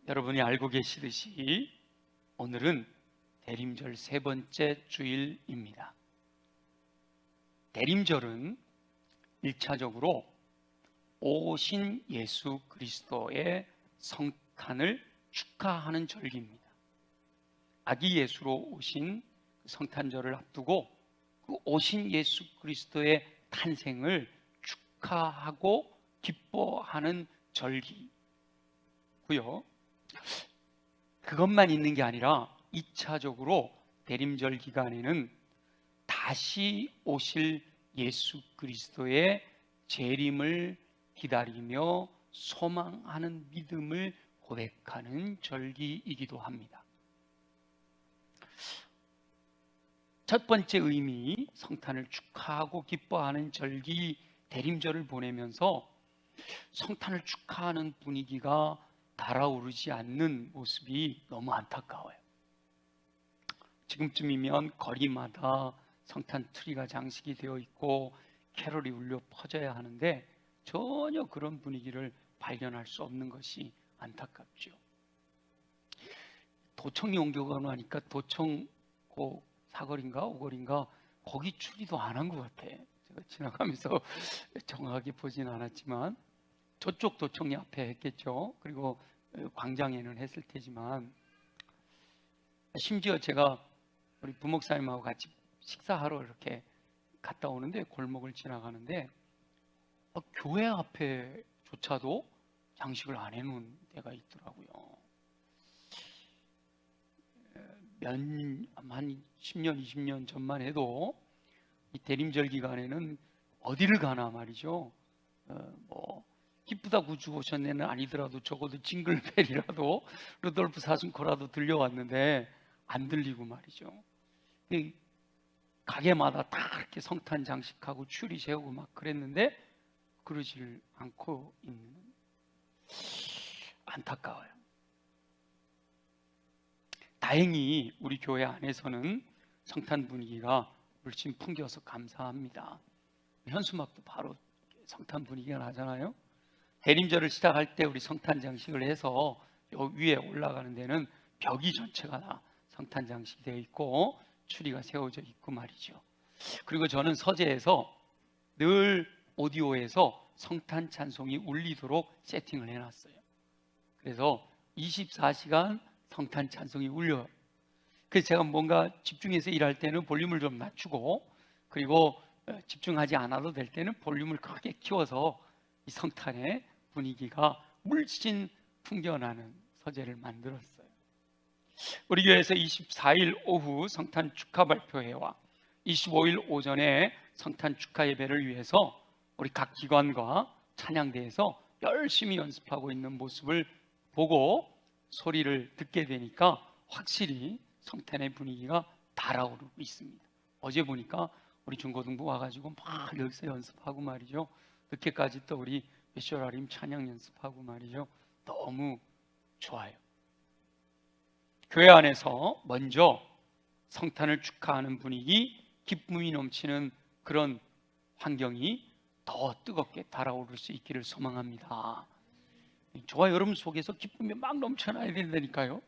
여러분이 알고 계시듯이 오늘은 대림절 세 번째 주일입니다. 대림절은 1차적으로 오신 예수 그리스도의 성탄을 축하하는 절기입니다. 아기 예수로 오신 성탄절을 앞두고 그 오신 예수 그리스도의 탄생을 축하하고 기뻐하는 절기고요. 그것만 있는 게 아니라 2차적으로 대림절 기간에는 다시 오실 예수 그리스도의 재림을 기다리며 소망하는 믿음을 고백하는 절기이기도 합니다. 첫 번째 의미, 성탄을 축하하고 기뻐하는 절기 대림절을 보내면서 성탄을 축하하는 분위기가 달아오르지 않는 모습이 너무 안타까워요. 지금쯤이면 거리마다 성탄 트리가 장식이 되어 있고 캐롤이 울려 퍼져야 하는데 전혀 그런 분위기를 발견할 수 없는 것이 안타깝죠. 도청이 옮겨가고 나니까 도청 사거리인가 오거리인가 거기 추리도 안 한 것 같아. 제가 지나가면서 정확하게 보진 않았지만 저쪽 도청리 앞에 했겠죠. 그리고 광장에는 했을 테지만, 심지어 제가 우리 부목사님하고 같이 식사하러 이렇게 갔다 오는데 골목을 지나가는데 교회 앞에조차도 장식을 안 해놓은 데가 있더라고요. 한 10년, 20년 전만 해도 이 대림절 기간에는 어디를 가나 말이죠. 기쁘다 구주 오셨네는 아니더라도 적어도 징글벨이라도 루돌프 사슴코라도 들려왔는데 안 들리고 말이죠. 가게마다 다 이렇게 성탄 장식하고 추리 세우고 막 그랬는데 그러질 않고 있는, 안타까워요. 다행히 우리 교회 안에서는 성탄 분위기가 물씬 풍겨서 감사합니다. 현수막도 바로 성탄 분위기가 나잖아요. 대림절을 시작할 때 우리 성탄 장식을 해서 요 위에 올라가는 데는 벽이 전체가 다 성탄 장식이 되어 있고 추리가 세워져 있고 말이죠. 그리고 저는 서재에서 늘 오디오에서 성탄 찬송이 울리도록 세팅을 해놨어요. 그래서 24시간 성탄 찬송이 울려요. 그래서 제가 뭔가 집중해서 일할 때는 볼륨을 좀 낮추고, 그리고 집중하지 않아도 될 때는 볼륨을 크게 키워서 이 성탄의 분위기가 물씬 풍겨나는 서재를 만들었어요. 우리 교회에서 24일 오후 성탄 축하 발표회와 25일 오전에 성탄 축하 예배를 위해서 우리 각 기관과 찬양대에서 열심히 연습하고 있는 모습을 보고 소리를 듣게 되니까 확실히 성탄의 분위기가 달아오르고 있습니다. 어제 보니까 우리 중고등부 와가지고 막 여기서 연습하고 말이죠. 늦게까지 또 우리 미셔라림 찬양 연습하고 말이죠. 너무 좋아요. 교회 안에서 먼저 성탄을 축하하는 분위기, 기쁨이 넘치는 그런 환경이 더 뜨겁게 달아오를 수 있기를 소망합니다. 저와 여러분 속에서 기쁨이 막 넘쳐나야 된다니까요.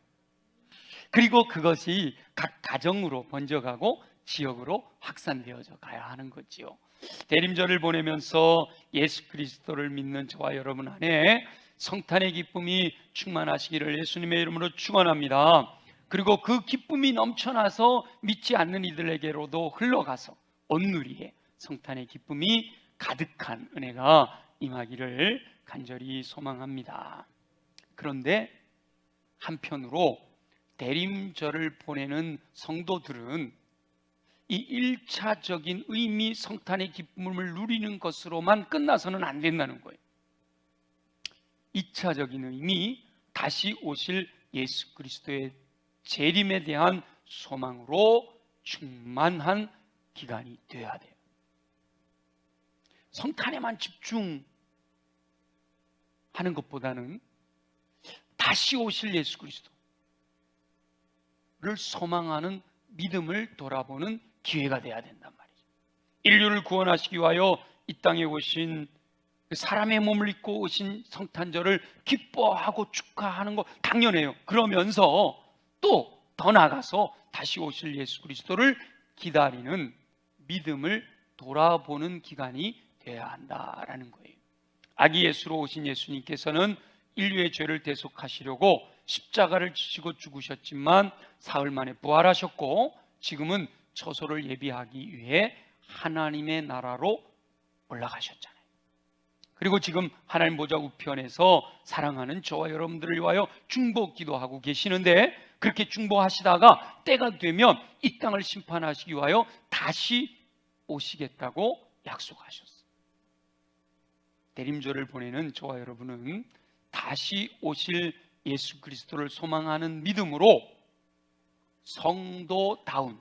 그리고 그것이 각 가정으로 번져가고 지역으로 확산되어져 가야 하는 거지요. 대림절을 보내면서 예수 그리스도를 믿는 저와 여러분 안에 성탄의 기쁨이 충만하시기를 예수님의 이름으로 축원합니다. 그리고 그 기쁨이 넘쳐나서 믿지 않는 이들에게로도 흘러가서 온누리에 성탄의 기쁨이 가득한 은혜가 임하기를 간절히 소망합니다. 그런데 한편으로 대림절을 보내는 성도들은 이 1차적인 의미, 성탄의 기쁨을 누리는 것으로만 끝나서는 안 된다는 거예요. 2차적인 의미, 다시 오실 예수 그리스도의 재림에 대한 소망으로 충만한 기간이 되어야 돼요. 성탄에만 집중하는 것보다는 다시 오실 예수 그리스도를 소망하는 믿음을 돌아보는 기회가 돼야 된단 말이죠. 인류를 구원하시기 위하여 이 땅에 오신 사람의 몸을 입고 오신 성탄절을 기뻐하고 축하하는 거 당연해요. 그러면서 또 더 나아가서 다시 오실 예수 그리스도를 기다리는 믿음을 돌아보는 기간이 되어야 한다라는 거예요. 아기 예수로 오신 예수님께서는 인류의 죄를 대속하시려고 십자가를 지시고 죽으셨지만 사흘 만에 부활하셨고, 지금은 처소를 예비하기 위해 하나님의 나라로 올라가셨잖아요. 그리고 지금 하나님 보좌 우편에서 사랑하는 저와 여러분들을 위하여 중보 기도하고 계시는데, 그렇게 중보하시다가 때가 되면 이 땅을 심판하시기 위하여 다시 오시겠다고 약속하셨어요. 대림절을 보내는 저와 여러분은 다시 오실 예수 그리스도를 소망하는 믿음으로 성도다운,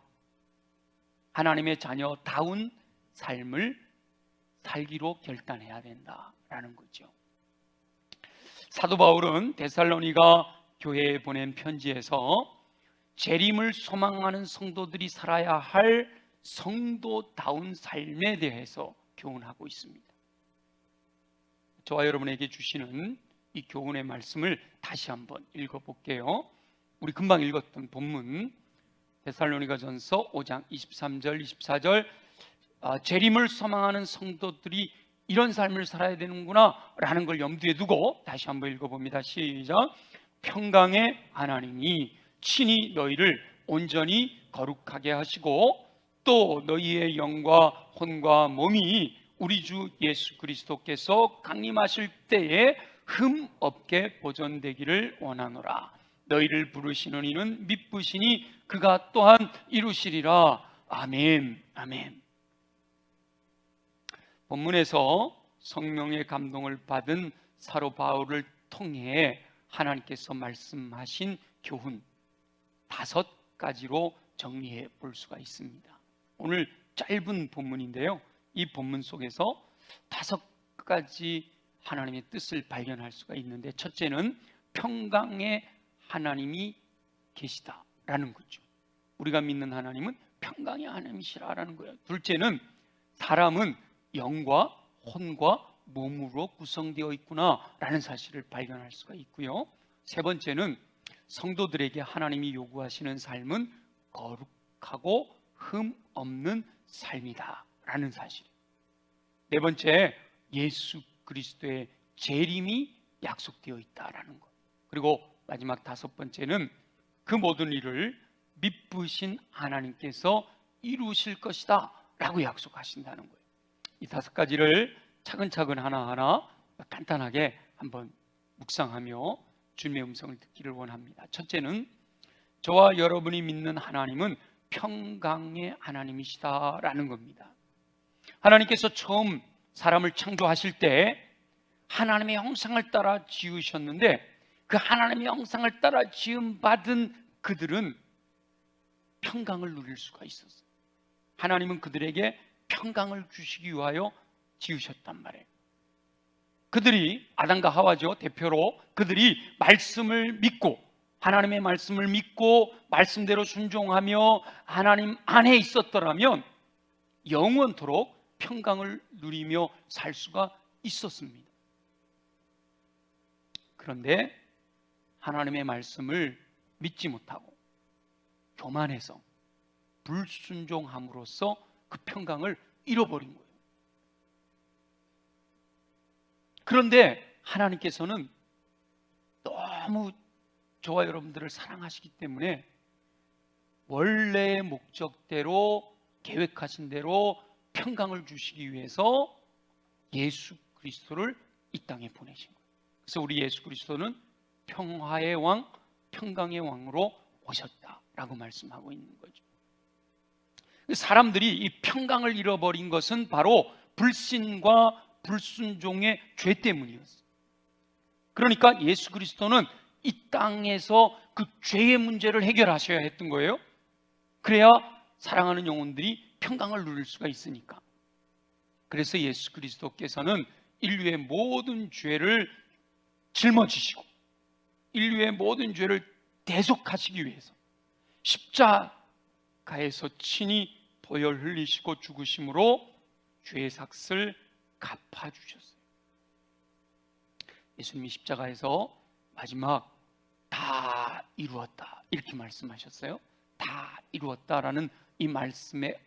하나님의 자녀다운 삶을 살기로 결단해야 된다라는 거죠. 사도 바울은 데살로니가 교회에 보낸 편지에서 재림을 소망하는 성도들이 살아야 할 성도다운 삶에 대해서 교훈하고 있습니다. 저와 여러분에게 주시는 이 교훈의 말씀을 다시 한번 읽어볼게요. 우리 금방 읽었던 본문 데살로니가전서 5장 23절 24절, 재림을 소망하는 성도들이 이런 삶을 살아야 되는구나 라는 걸 염두에 두고 다시 한번 읽어봅니다. 시작. 평강의 하나님이 친히 너희를 온전히 거룩하게 하시고 또 너희의 영과 혼과 몸이 우리 주 예수 그리스도께서 강림하실 때에 흠 없게 보존되기를 원하노라. 너희를 부르시는 이는 미쁘시니 그가 또한 이루시리라. 아멘. 아멘. 본문에서 성령의 감동을 받은 사도 바울을 통해 하나님께서 말씀하신 교훈 5가지로 정리해 볼 수가 있습니다. 오늘 짧은 본문인데요, 이 본문 속에서 5가지 하나님의 뜻을 발견할 수가 있는데, 첫째는 평강의 하나님이 계시다라는 거죠. 우리가 믿는 하나님은 평강의 하나님이시라는 거예요. 둘째는 사람은 영과 혼과 몸으로 구성되어 있구나라는 사실을 발견할 수가 있고요. 세 번째는 성도들에게 하나님이 요구하시는 삶은 거룩하고 흠 없는 삶이다라는 사실. 네 번째, 예수 그리스도의 재림이 약속되어 있다라는 것. 그리고 마지막 5번째는 그 모든 일을 미쁘신 하나님께서 이루실 것이다 라고 약속하신다는 거예요. 이 5가지를 차근차근 하나하나 간단하게 한번 묵상하며 주님의 음성을 듣기를 원합니다. 첫째는 저와 여러분이 믿는 하나님은 평강의 하나님이시다라는 겁니다. 하나님께서 처음 사람을 창조하실 때 하나님의 형상을 따라 지으셨는데, 그 하나님의 형상을 따라 지음받은 그들은 평강을 누릴 수가 있었어요. 하나님은 그들에게 평강을 주시기 위하여 지으셨단 말이에요. 그들이, 아담과 하와죠, 대표로 그들이 말씀을 믿고, 하나님의 말씀을 믿고 말씀대로 순종하며 하나님 안에 있었더라면 영원토록 평강을 누리며 살 수가 있었습니다. 그런데 하나님의 말씀을 믿지 못하고 교만해서 불순종함으로써 그 평강을 잃어버린 거예요. 그런데 하나님께서는 너무 저와 여러분들을 사랑하시기 때문에 원래의 목적대로, 계획하신 대로 평강을 주시기 위해서 예수 그리스도를 이 땅에 보내신 거예요. 그래서 우리 예수 그리스도는 평화의 왕, 평강의 왕으로 오셨다라고 말씀하고 있는 거죠. 사람들이 이 평강을 잃어버린 것은 바로 불신과 불순종의 죄 때문이었어요. 그러니까 예수 그리스도는 이 땅에서 그 죄의 문제를 해결하셔야 했던 거예요. 그래야 사랑하는 영혼들이 평강을 누릴 수가 있으니까. 그래서 예수 그리스도께서는 인류의 모든 죄를 짊어지시고 인류의 모든 죄를 대속하시기 위해서 십자가에서 친히 보혈 흘리시고 죽으심으로 죄의 삭을 갚아주셨어요. 예수님이 십자가에서 마지막 다 이루었다 이렇게 말씀하셨어요. 다 이루었다라는 이 말씀의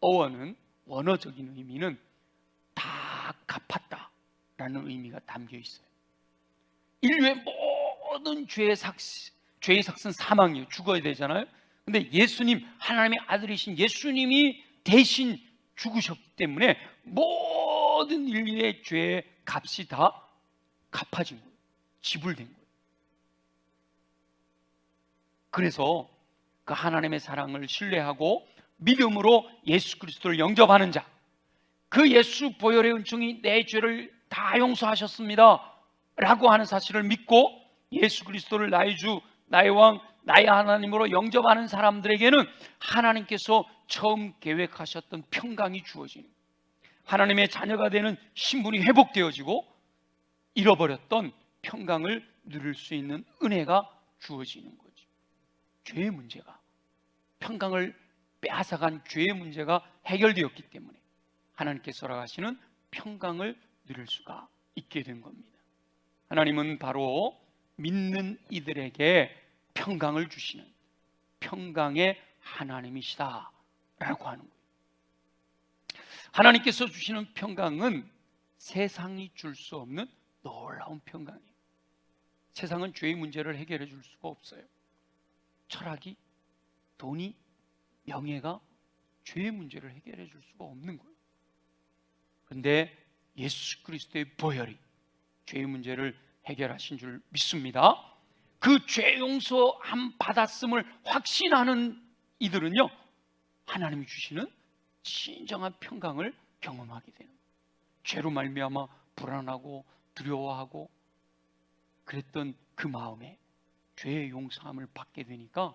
어원은, 원어적인 의미는 다 갚았다라는 의미가 담겨 있어요. 인류의 모든 죄의 삭은 사망이에요. 죽어야 되잖아요. 근데 예수님, 하나님의 아들이신 예수님이 대신 죽으셨기 때문에 모든 인류의 죄의 값이 다 갚아진 거예요. 지불된 거예요. 그래서 그 하나님의 사랑을 신뢰하고 믿음으로 예수 그리스도를 영접하는 자, 그 예수 보혈의 은총이 내 죄를 다 용서하셨습니다 라고 하는 사실을 믿고 예수 그리스도를 나의 주, 나의 왕, 나의 하나님으로 영접하는 사람들에게는 하나님께서 처음 계획하셨던 평강이 주어지는, 하나님의 자녀가 되는 신분이 회복되어지고 잃어버렸던 평강을 누릴 수 있는 은혜가 주어지는 거죠. 죄의 문제가, 평강을 빼앗아간 죄의 문제가 해결되었기 때문에 하나님께서 허락하시는 평강을 누릴 수가 있게 된 겁니다. 하나님은 바로 믿는 이들에게 평강을 주시는 평강의 하나님이시다 라고 하는 거예요. 하나님께서 주시는 평강은 세상이 줄 수 없는 놀라운 평강이에요. 세상은 죄의 문제를 해결해 줄 수가 없어요. 철학이, 돈이, 명예가 죄의 문제를 해결해 줄 수가 없는 거예요. 그런데 예수 그리스도의 보혈이 죄의 문제를 해결하신 줄 믿습니다. 그 죄 용서함 받았음을 확신하는 이들은요, 하나님이 주시는 진정한 평강을 경험하게 되는 거예요. 죄로 말미암아 불안하고 두려워하고 그랬던 그 마음에 죄의 용서함을 받게 되니까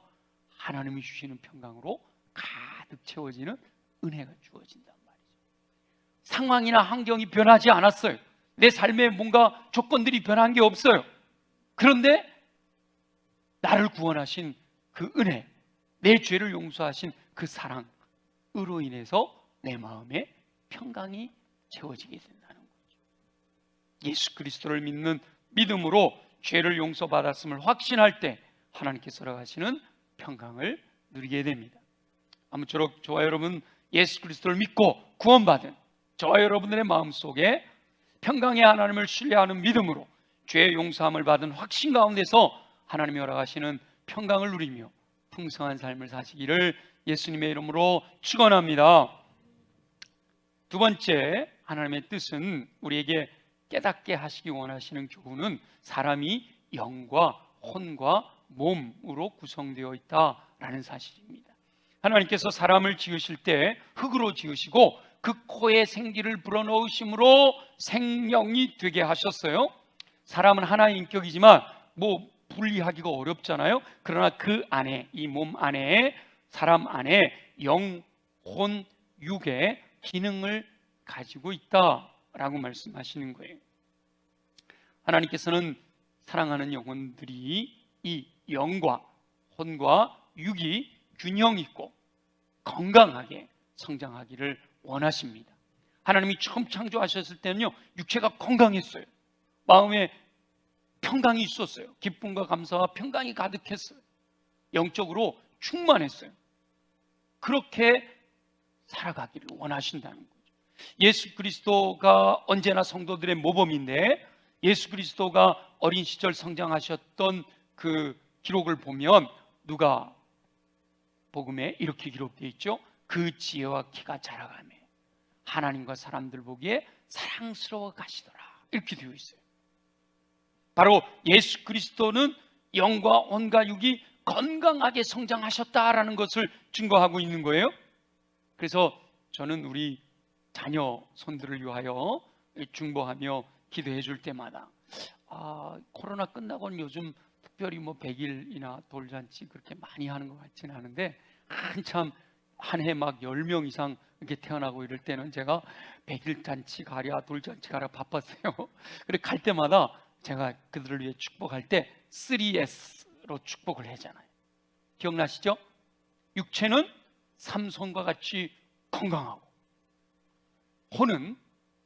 하나님이 주시는 평강으로 가득 채워지는 은혜가 주어진단 말이죠. 상황이나 환경이 변하지 않았어요. 내 삶에 뭔가 조건들이 변한 게 없어요. 그런데 나를 구원하신 그 은혜, 내 죄를 용서하신 그 사랑으로 인해서 내 마음에 평강이 채워지게 된다는 거죠. 예수 그리스도를 믿는 믿음으로 죄를 용서받았음을 확신할 때 하나님께서 허락하시는 평강을 누리게 됩니다. 아무쪼록 저와 여러분, 예수 그리스도를 믿고 구원받은 저와 여러분들의 마음속에 평강의 하나님을 신뢰하는 믿음으로 죄의 용서함을 받은 확신 가운데서 하나님이 허락하시는 평강을 누리며 풍성한 삶을 사시기를 예수님의 이름으로 축원합니다. 두 번째, 하나님의 뜻은 우리에게 깨닫게 하시기 원하시는 교훈은 사람이 영과 혼과 몸으로 구성되어 있다라는 사실입니다. 하나님께서 사람을 지으실 때 흙으로 지으시고 그 코에 생기를 불어넣으심으로 생명이 되게 하셨어요. 사람은 하나의 인격이지만 분리하기가 어렵잖아요. 그러나 그 안에, 이 몸 안에, 사람 안에 영, 혼, 육의 기능을 가지고 있다라고 말씀하시는 거예요. 하나님께서는 사랑하는 영혼들이 이 영과 혼과 육이 균형 있고 건강하게 성장하기를 원하십니다. 하나님이 처음 창조하셨을 때는요, 육체가 건강했어요. 마음에 평강이 있었어요. 기쁨과 감사와 평강이 가득했어요. 영적으로 충만했어요. 그렇게 살아가기를 원하신다는 거죠. 예수 그리스도가 언제나 성도들의 모범인데, 예수 그리스도가 어린 시절 성장하셨던 그 기록을 보면 누가 복음에 이렇게 기록되어 있죠. 그 지혜와 키가 자라가며 하나님과 사람들 보기에 사랑스러워 가시더라, 이렇게 되어 있어요. 바로 예수 그리스도는 영과 혼과 육이 건강하게 성장하셨다라는 것을 증거하고 있는 거예요. 그래서 저는 우리 자녀 손들을 위하여 중보하며 기도해 줄 때마다 코로나 끝나고는 요즘 특별히 100일이나 돌잔치 그렇게 많이 하는 것 같지는 않은데, 한참 한 해 막 10명 이상 이렇게 태어나고 이럴 때는 제가 100일 잔치 가랴 돌잔치 가랴 바빴어요. 그래 갈 때마다 제가 그들을 위해 축복할 때 3S로 축복을 하잖아요. 기억나시죠? 육체는 삼손과 같이 건강하고, 혼은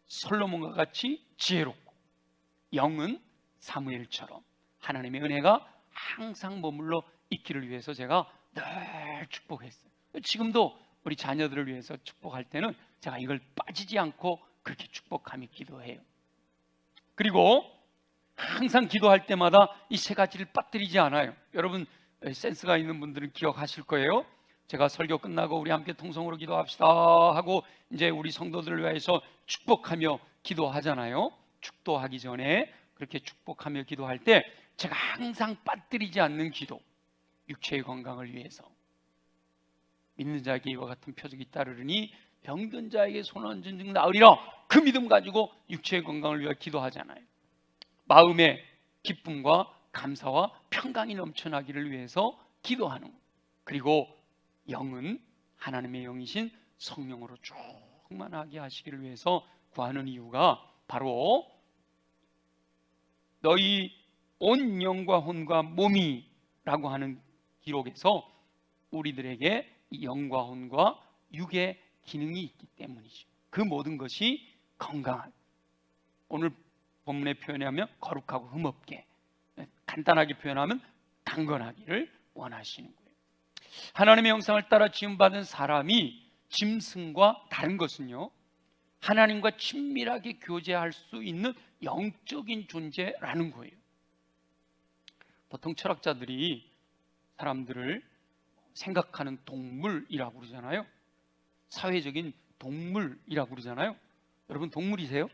솔로몬과 같이 지혜롭고, 영은 사무엘처럼 하나님의 은혜가 항상 머물러 있기를 위해서 제가 늘 축복했어요. 지금도 우리 자녀들을 위해서 축복할 때는 제가 이걸 빠지지 않고 그렇게 축복하며 기도해요. 그리고 항상 기도할 때마다 이 세 가지를 빠뜨리지 않아요. 여러분 센스가 있는 분들은 기억하실 거예요. 제가 설교 끝나고 우리 함께 통성으로 기도합시다 하고 이제 우리 성도들을 위해서 축복하며 기도하잖아요. 축도하기 전에 그렇게 축복하며 기도할 때 제가 항상 빠뜨리지 않는 기도, 육체의 건강을 위해서 믿는 자에게 이와 같은 표적이 따르니 병든 자에게 손 얹은 즉 나으리라, 그 믿음 가지고 육체의 건강을 위해 기도하잖아요. 마음의 기쁨과 감사와 평강이 넘쳐나기를 위해서 기도하는 것. 그리고 영은 하나님의 영이신 성령으로 충만하게 하시기를 위해서 구하는 이유가 바로 너희 온 영과 혼과 몸이라고 하는 기록에서 우리들에게 영과 혼과 육의 기능이 있기 때문이죠. 그 모든 것이 건강한, 오늘 본문의 표현하면 거룩하고 흠없게, 간단하게 표현하면 강건하기를 원하시는 거예요. 하나님의 형상을 따라 지음받은 사람이 짐승과 다른 것은요, 하나님과 친밀하게 교제할 수 있는 영적인 존재라는 거예요. 보통 철학자들이 사람들을 생각하는 동물이라고 그러잖아요. 사회적인 동물이라고 그러잖아요. 여러분 동물이세요?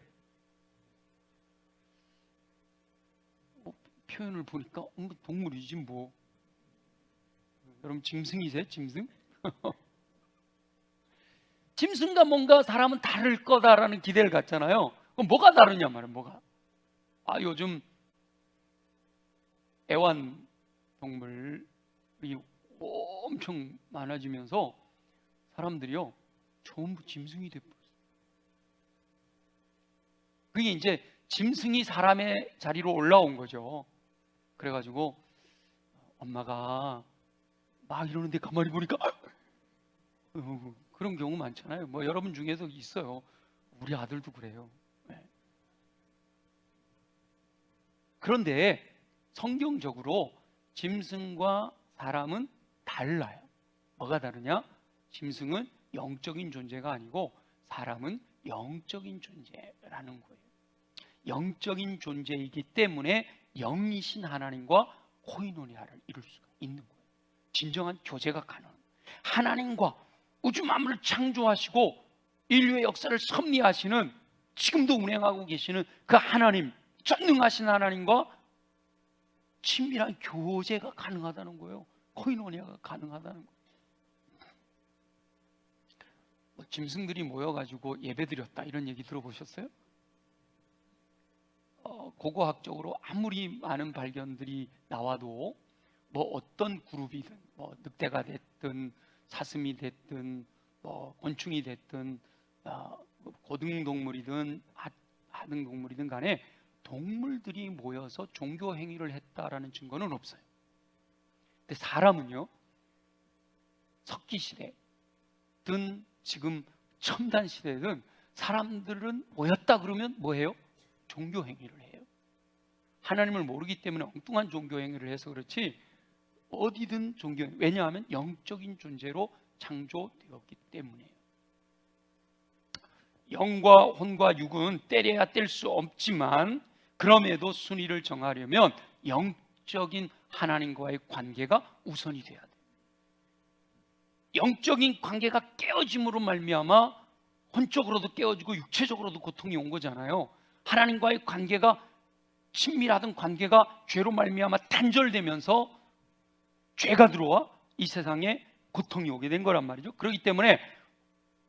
표현을 보니까 동물이지 뭐. 여러분 짐승이세요? 짐승? 짐승과 뭔가 사람은 다를 거다라는 기대를 갖잖아요. 그럼 뭐가 다르냐 말이에요. 뭐가? 요즘 애완동물이 엄청 많아지면서 사람들이요 전부 짐승이 돼버렸어요. 그게 이제 짐승이 사람의 자리로 올라온 거죠. 그래가지고 엄마가 막 이러는데 가만히 보니까 그런 경우 많잖아요. 뭐 여러분 중에도 있어요. 우리 아들도 그래요. 네. 그런데 성경적으로 짐승과 사람은 달라요. 뭐가 다르냐? 짐승은 영적인 존재가 아니고 사람은 영적인 존재라는 거예요. 영적인 존재이기 때문에 영이신 하나님과 코이노니아를 이룰 수가 있는 거예요. 진정한 교제가 가능한, 하나님과 우주 만물을 창조하시고 인류의 역사를 섭리하시는, 지금도 운행하고 계시는 그 하나님, 전능하신 하나님과 친밀한 교제가 가능하다는 거예요. 코이노니아가 가능하다는 거예요. 짐승들이 모여가지고 예배드렸다 이런 얘기 들어보셨어요? 고고학적으로 아무리 많은 발견들이 나와도 뭐 어떤 그룹이든, 뭐 늑대가 됐든 사슴이 됐든 뭐 곤충이 됐든 고등동물이든 하등동물이든 간에 동물들이 모여서 종교 행위를 했다라는 증거는 없어요. 근데 사람은요, 석기시대든 지금 첨단 시대든 사람들은 모였다 그러면 뭐해요? 종교 행위를 해요. 하나님을 모르기 때문에 엉뚱한 종교 행위를 해서 그렇지 어디든 종교 행위. 왜냐하면 영적인 존재로 창조되었기 때문이에요. 영과 혼과 육은 때려야 뗄 수 없지만 그럼에도 순위를 정하려면 영적인 하나님과의 관계가 우선이 돼야 돼요. 영적인 관계가 깨어짐으로 말미암아 혼적으로도 깨어지고 육체적으로도 고통이 온 거잖아요. 하나님과의 관계가, 친밀하던 관계가 죄로 말미암아 단절되면서 죄가 들어와 이 세상에 고통이 오게 된 거란 말이죠. 그렇기 때문에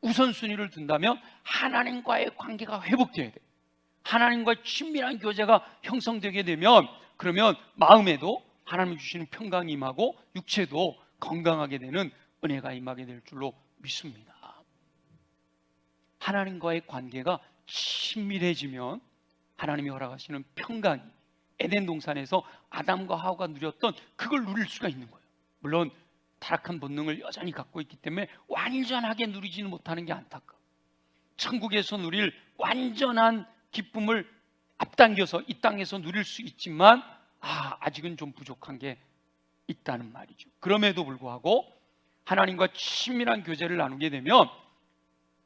우선순위를 둔다면 하나님과의 관계가 회복돼야 돼요. 하나님과의 친밀한 교제가 형성되게 되면 그러면 마음에도 하나님이 주시는 평강이 임하고 육체도 건강하게 되는 은혜가 임하게 될 줄로 믿습니다. 하나님과의 관계가 친밀해지면 하나님이 허락하시는 평강이 에덴 동산에서 아담과 하와가 누렸던 그걸 누릴 수가 있는 거예요. 물론 타락한 본능을 여전히 갖고 있기 때문에 완전하게 누리지는 못하는 게 안타까워요. 천국에서 누릴 완전한 기쁨을 앞당겨서 이 땅에서 누릴 수 있지만 아직은 좀 부족한 게 있다는 말이죠. 그럼에도 불구하고 하나님과 친밀한 교제를 나누게 되면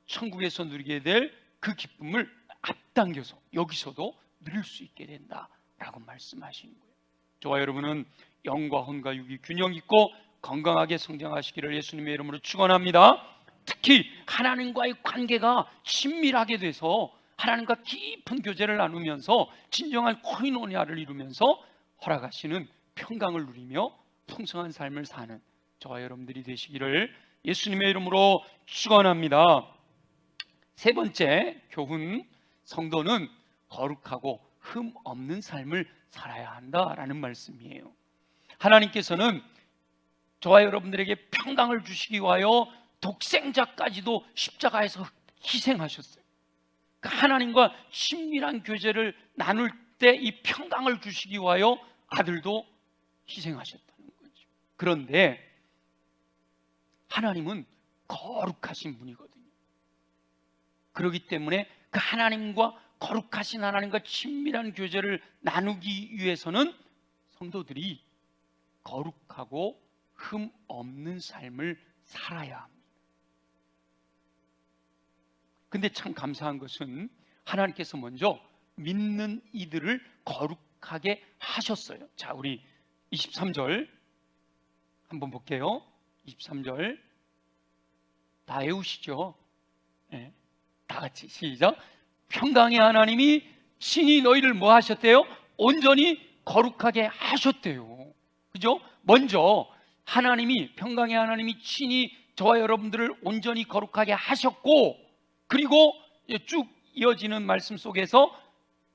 천국에서 누리게 될 그 기쁨을 앞당겨서 여기서도 누릴 수 있게 된다라고 말씀하시는 거예요. 저와 여러분은 영과 혼과 육이 균형 있고 건강하게 성장하시기를 예수님의 이름으로 축원합니다. 특히 하나님과의 관계가 친밀하게 돼서 하나님과 깊은 교제를 나누면서 진정한 코이노니아를 이루면서 허락하시는 평강을 누리며 풍성한 삶을 사는 저와 여러분들이 되시기를 예수님의 이름으로 축원합니다. 세 번째 교훈, 성도는 거룩하고 흠 없는 삶을 살아야 한다라는 말씀이에요. 하나님께서는 저와 여러분들에게 평강을 주시기 위하여 독생자까지도 십자가에서 희생하셨어요. 하나님과 친밀한 교제를 나눌 때 이 평강을 주시기 위하여 아들도 희생하셨다는 거죠. 그런데 하나님은 거룩하신 분이거든요. 그렇기 때문에 그 하나님과 거룩하신 하나님과 친밀한 교제를 나누기 위해서는 성도들이 거룩하고 흠 없는 삶을 살아야 합니다. 근데 참 감사한 것은 하나님께서 먼저 믿는 이들을 거룩하게 하셨어요. 자, 우리 23절 한번 볼게요. 23절 다 외우시죠? 네. 다 같이 시작. 평강의 하나님이 신이 너희를 뭐 하셨대요? 온전히 거룩하게 하셨대요. 그죠? 먼저 하나님이, 평강의 하나님이 친히 저와 여러분들을 온전히 거룩하게 하셨고, 그리고 쭉 이어지는 말씀 속에서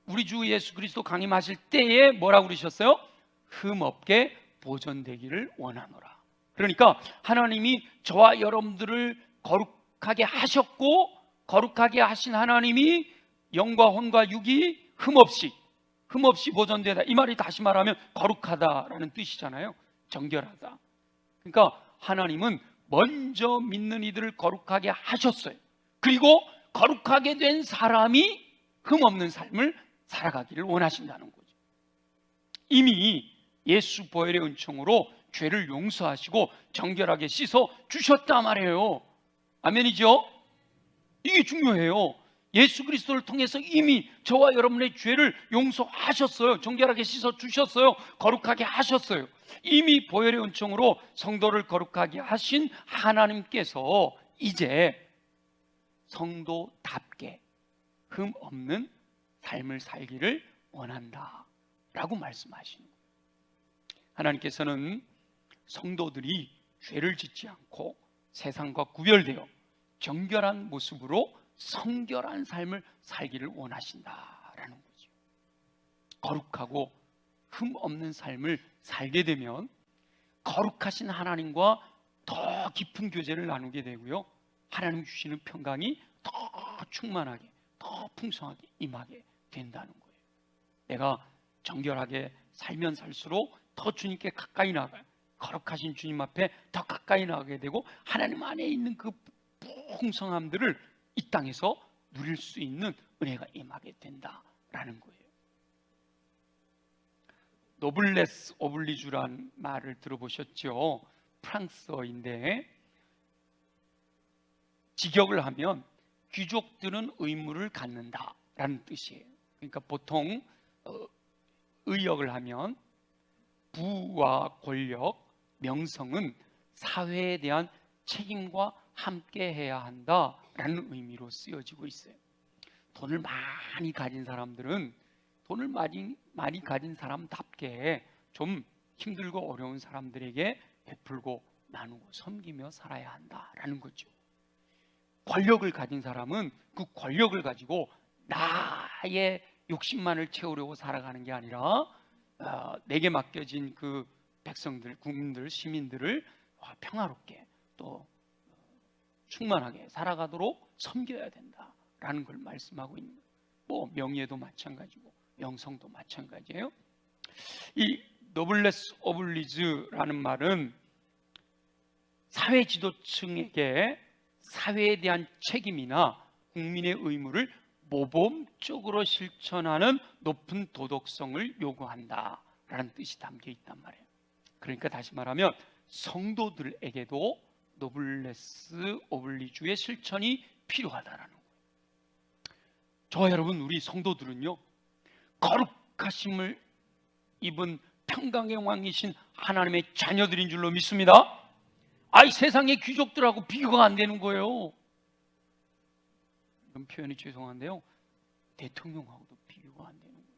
우리 주 예수 그리스도 강림하실 때에 뭐라고 그러셨어요? 흠없게 보존되기를 원하노라. 그러니까 하나님이 저와 여러분들을 거룩하게 하셨고, 거룩하게 하신 하나님이 영과 혼과 육이 흠없이 보존되다. 이 말이 다시 말하면 거룩하다라는 뜻이잖아요. 정결하다. 그러니까 하나님은 먼저 믿는 이들을 거룩하게 하셨어요. 그리고 거룩하게 된 사람이 흠없는 삶을 살아가기를 원하신다는 거죠. 이미 예수 보혈의 은총으로 죄를 용서하시고 정결하게 씻어 주셨단 말이에요. 아멘이죠? 이게 중요해요. 예수 그리스도를 통해서 이미 저와 여러분의 죄를 용서하셨어요. 정결하게 씻어 주셨어요. 거룩하게 하셨어요. 이미 보혈의 은총으로 성도를 거룩하게 하신 하나님께서 이제 성도답게 흠 없는 삶을 살기를 원한다라고 말씀하시는 거예요. 하나님께서는 성도들이 죄를 짓지 않고 세상과 구별되어 정결한 모습으로 성결한 삶을 살기를 원하신다라는 거죠. 거룩하고 흠 없는 삶을 살게 되면 거룩하신 하나님과 더 깊은 교제를 나누게 되고요, 하나님 주시는 평강이 더 충만하게, 더 풍성하게 임하게 된다는 거예요. 내가 정결하게 살면 살수록 더 주님께 가까이 나가요. 거룩하신 주님 앞에 더 가까이 나가게 되고 하나님 안에 있는 그 풍성함들을 이 땅에서 누릴 수 있는 은혜가 임하게 된다라는 거예요. 노블레스 오블리주란 말을 들어보셨죠? 프랑스어인데 직역을 하면 귀족들은 의무를 갖는다라는 뜻이에요. 그러니까 보통 의역을 하면 부와 권력, 명성은 사회에 대한 책임과 함께 해야 한다라는 의미로 쓰여지고 있어요. 돈을 많이 가진 사람들은 돈을 많이 가진 사람답게 좀 힘들고 어려운 사람들에게 베풀고 나누고 섬기며 살아야 한다라는 거죠. 권력을 가진 사람은 그 권력을 가지고 나의 욕심만을 채우려고 살아가는 게 아니라 내게 맡겨진 그 백성들, 국민들, 시민들을 평화롭게 또 충만하게 살아가도록 섬겨야 된다라는 걸 말씀하고 있는 거예요. 뭐 명예도 마찬가지고 명성도 마찬가지예요. 이 노블레스 오블리즈라는 말은 사회 지도층에게 사회에 대한 책임이나 국민의 의무를 모범적으로 실천하는 높은 도덕성을 요구한다라는 뜻이 담겨 있단 말이에요. 그러니까 다시 말하면 성도들에게도 노블레스 오블리주의 실천이 필요하다라는 거예요. 저와 여러분, 우리 성도들은요, 거룩하심을 입은 평강의 왕이신 하나님의 자녀들인 줄로 믿습니다. 아이, 세상의 귀족들하고 비교가 안 되는 거예요. 이런 표현이 죄송한데요, 대통령하고도 비교가 안 되는 거예요.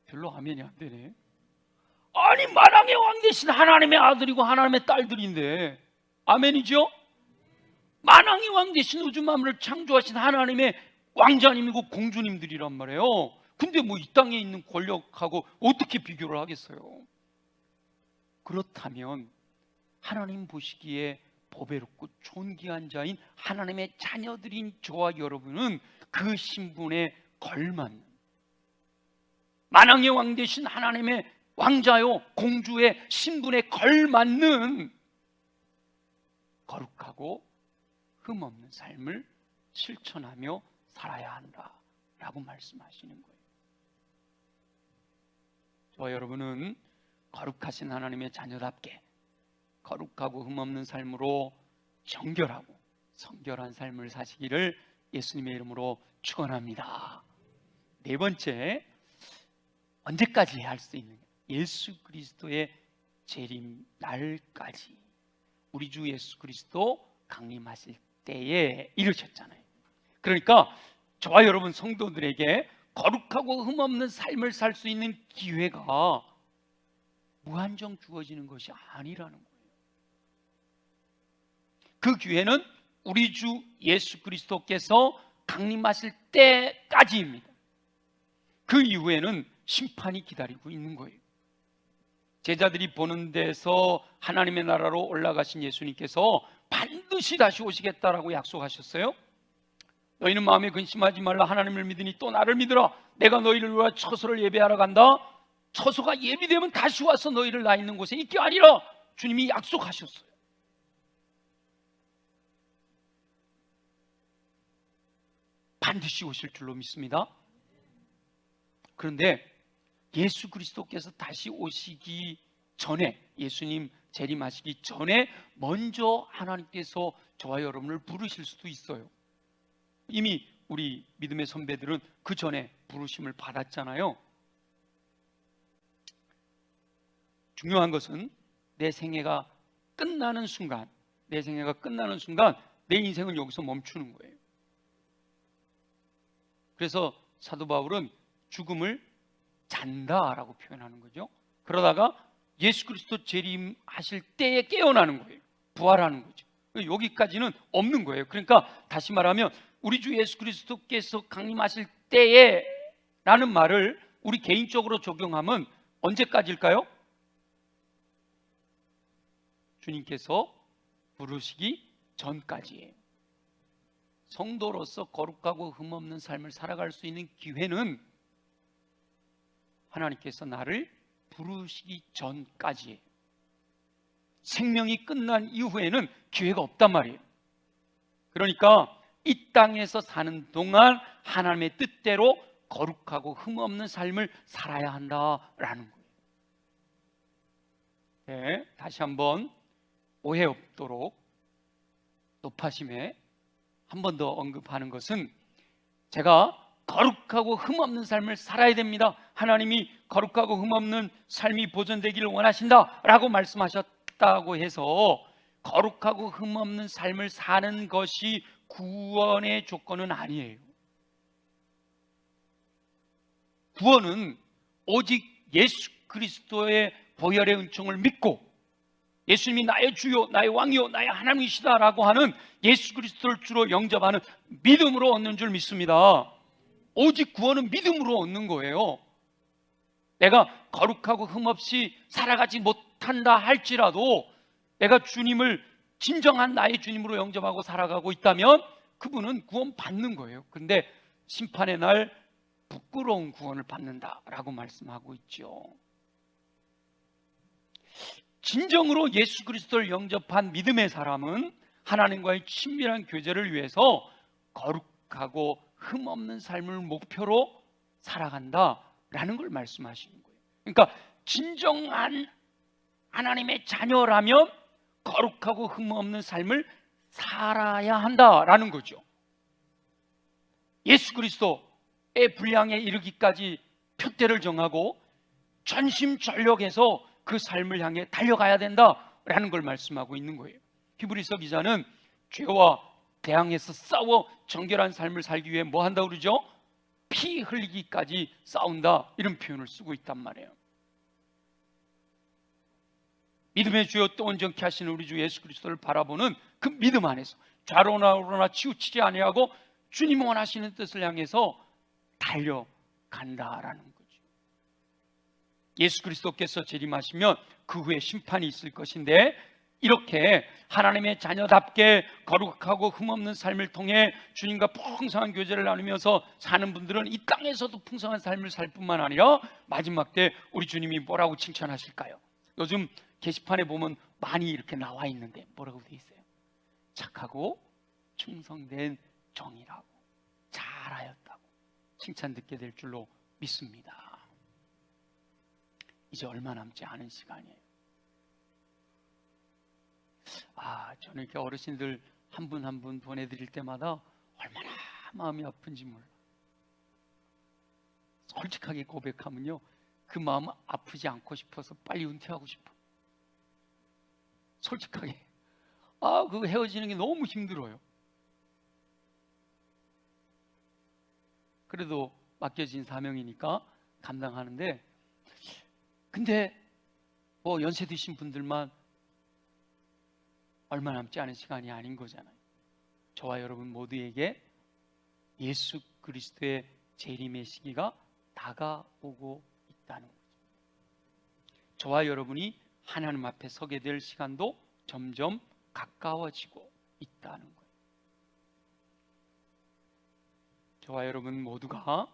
별로 아멘이 안 되네. 아니, 만왕의 왕 되신 하나님의 아들이고 하나님의 딸들인데 아멘이죠? 만왕의 왕 되신 우주 만물을 창조하신 하나님의 왕자님이고 공주님들이란 말이에요. 근데 뭐 이 땅에 있는 권력하고 어떻게 비교를 하겠어요? 그렇다면 하나님 보시기에 보배롭고 존귀한 자인 하나님의 자녀들인 저와 여러분은 그 신분에 걸맞는, 만왕의 왕 되신 하나님의 왕자요 공주의 신분에 걸맞는 거룩하고 흠없는 삶을 실천하며 살아야 한다라고 말씀하시는 거예요. 저와 여러분은 거룩하신 하나님의 자녀답게 거룩하고 흠없는 삶으로 정결하고 성결한 삶을 사시기를 예수님의 이름으로 축원합니다. 네 번째, 언제까지 할 수 있느냐? 예수 그리스도의 재림 날까지. 우리 주 예수 그리스도 강림하실 때에 이르셨잖아요. 그러니까 저와 여러분 성도들에게 거룩하고 흠없는 삶을 살 수 있는 기회가 무한정 주어지는 것이 아니라는 거예요. 그 기회는 우리 주 예수 그리스도께서 강림하실 때까지입니다. 그 이후에는 심판이 기다리고 있는 거예요. 제자들이 보는 데서 하나님의 나라로 올라가신 예수님께서 반드시 다시 오시겠다라고 약속하셨어요. 너희는 마음에 근심하지 말라. 하나님을 믿으니 또 나를 믿으라. 내가 너희를 위하여 처소를 예배하러 간다. 처소가 예비되면 다시 와서 너희를 나 있는 곳에 있게 하리라. 주님이 약속하셨어요. 반드시 오실 줄로 믿습니다. 그런데 예수 그리스도께서 다시 오시기 전에, 예수님 재림하시기 전에 먼저 하나님께서 저와 여러분을 부르실 수도 있어요. 이미 우리 믿음의 선배들은 그 전에 부르심을 받았잖아요. 중요한 것은 내 생애가 끝나는 순간, 내 인생은 여기서 멈추는 거예요. 그래서 사도 바울은 죽음을 잔다라고 표현하는 거죠. 그러다가 예수 그리스도 재림하실 때에 깨어나는 거예요. 부활하는 거죠. 여기까지는 없는 거예요. 그러니까 다시 말하면 우리 주 예수 그리스도께서 강림하실 때에 라는 말을 우리 개인적으로 적용하면 언제까지일까요? 주님께서 부르시기 전까지예요. 성도로서 거룩하고 흠없는 삶을 살아갈 수 있는 기회는 하나님께서 나를 부르시기 전까지예요. 생명이 끝난 이후에는 기회가 없단 말이에요. 그러니까 이 땅에서 사는 동안 하나님의 뜻대로 거룩하고 흠없는 삶을 살아야 한다라는 거예요. 네, 다시 한번 오해 없도록 높아심에 한 번 더 언급하는 것은, 제가 거룩하고 흠없는 삶을 살아야 됩니다. 하나님이 거룩하고 흠없는 삶이 보존되기를 원하신다라고 말씀하셨다고 해서 거룩하고 흠없는 삶을 사는 것이 구원의 조건은 아니에요. 구원은 오직 예수 그리스도의 보혈의 은총을 믿고 예수님이 나의 주요, 나의 왕이요, 나의 하나님이시다라고 하는 예수 그리스도를 주로 영접하는 믿음으로 얻는 줄 믿습니다. 오직 구원은 믿음으로 얻는 거예요. 내가 거룩하고 흠없이 살아가지 못한다 할지라도 내가 주님을 진정한 나의 주님으로 영접하고 살아가고 있다면 그분은 구원 받는 거예요. 그런데 심판의 날 부끄러운 구원을 받는다라고 말씀하고 있죠. 진정으로 예수 그리스도를 영접한 믿음의 사람은 하나님과의 친밀한 교제를 위해서 거룩하고 흠없는 삶을 목표로 살아간다라는 걸 말씀하시는 거예요. 그러니까 진정한 하나님의 자녀라면 거룩하고 흠없는 삶을 살아야 한다라는 거죠. 예수 그리스도의 분량에 이르기까지 표대를 정하고 전심전력해서 그 삶을 향해 달려가야 된다라는 걸 말씀하고 있는 거예요. 히브리서 기자는 죄와 대항해서 싸워 정결한 삶을 살기 위해 뭐 한다고 그러죠? 피 흘리기까지 싸운다, 이런 표현을 쓰고 있단 말이에요. 믿음의 주여 또 온전케 하시는 우리 주 예수 그리스도를 바라보는 그 믿음 안에서 좌로나 우로나 치우치지 아니하고 주님 원하시는 뜻을 향해서 달려간다라는 거죠. 예수 그리스도께서 재림하시면 그 후에 심판이 있을 것인데, 이렇게 하나님의 자녀답게 거룩하고 흠없는 삶을 통해 주님과 풍성한 교제를 나누면서 사는 분들은 이 땅에서도 풍성한 삶을 살 뿐만 아니라 마지막 때 우리 주님이 뭐라고 칭찬하실까요? 요즘 게시판에 보면 많이 이렇게 나와 있는데 뭐라고 돼 있어요? 착하고 충성된 종이라고, 잘하였다고 칭찬 듣게 될 줄로 믿습니다. 이제 얼마 남지 않은 시간이에요. 저는 이렇게 어르신들 한 분 한 분 보내드릴 때마다 얼마나 마음이 아픈지 몰라. 솔직하게 고백하면요, 그 마음 아프지 않고 싶어서 빨리 은퇴하고 싶어. 솔직하게. 그거 헤어지는 게 너무 힘들어요. 그래도 맡겨진 사명이니까 감당하는데, 근데 뭐 연세 드신 분들만 얼마 남지 않은 시간이 아닌 거잖아요. 저와 여러분 모두에게 예수 그리스도의 재림의 시기가 다가오고 있다는 거죠. 저와 여러분이 하나님 앞에 서게 될 시간도 점점 가까워지고 있다는 거예요. 저와 여러분 모두가